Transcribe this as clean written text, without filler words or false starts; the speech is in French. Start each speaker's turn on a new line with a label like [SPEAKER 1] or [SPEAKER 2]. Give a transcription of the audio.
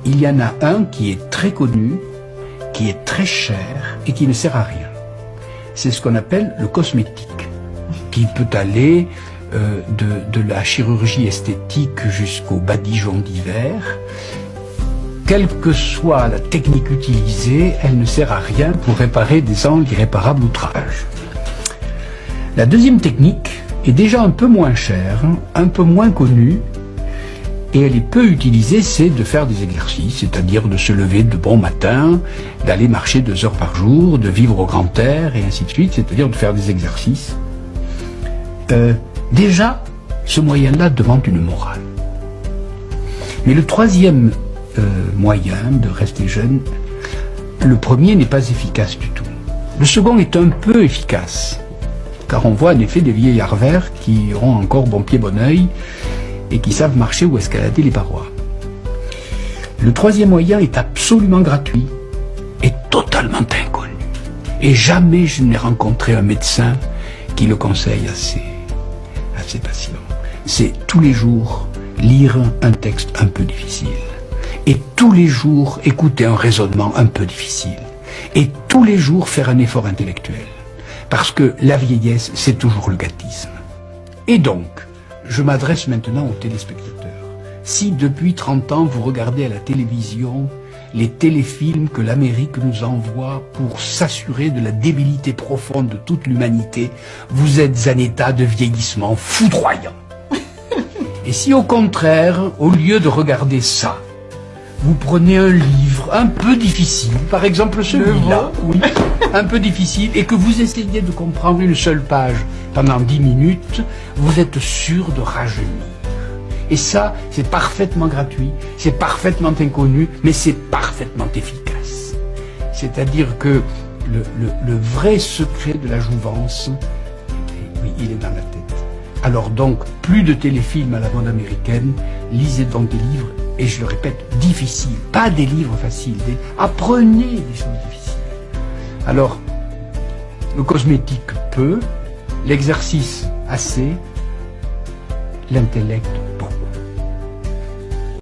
[SPEAKER 1] il y en a un qui est très connu, qui est très cher et qui ne sert à rien. C'est ce qu'on appelle le cosmétique, qui peut aller de la chirurgie esthétique jusqu'au badigeon d'hiver. Quelle que soit la technique utilisée, elle ne sert à rien pour réparer des angles irréparables outrage. La deuxième technique est déjà un peu moins chère, un peu moins connue, et elle est peu utilisée, c'est de faire des exercices, c'est-à-dire de se lever de bon matin, d'aller marcher 2 heures par jour, de vivre au grand air, et ainsi de suite, c'est-à-dire de faire des exercices. Déjà, ce moyen-là demande une morale. Mais le troisième moyen de rester jeune, le premier n'est pas efficace du tout. Le second est un peu efficace, car on voit en effet des vieillards verts qui ont encore bon pied bon oeil et qui savent marcher ou escalader les parois. Le troisième moyen est absolument gratuit et totalement inconnu. Et jamais je n'ai rencontré un médecin qui le conseille à ses patients. C'est tous les jours lire un texte un peu difficile. Et tous les jours écouter un raisonnement un peu difficile. Et tous les jours faire un effort intellectuel. Parce que la vieillesse, c'est toujours le gâtisme. Et donc, je m'adresse maintenant aux téléspectateurs. Si depuis 30 ans, vous regardez à la télévision les téléfilms que l'Amérique nous envoie pour s'assurer de la débilité profonde de toute l'humanité, vous êtes en état de vieillissement foudroyant. Et si au contraire, au lieu de regarder ça, vous prenez un livre un peu difficile, par exemple celui-là, oui, un peu difficile, et que vous essayez de comprendre une seule page pendant 10 minutes, vous êtes sûr de rajeunir. Et ça, c'est parfaitement gratuit, c'est parfaitement inconnu, mais c'est parfaitement efficace. C'est-à-dire que le vrai secret de la jouvence, oui, il est dans la tête. Alors donc, plus de téléfilms à la mode américaine, lisez donc des livres, et je le répète, difficiles, pas des livres faciles, apprenez des choses difficiles. Alors, le cosmétique peu, l'exercice assez, l'intellect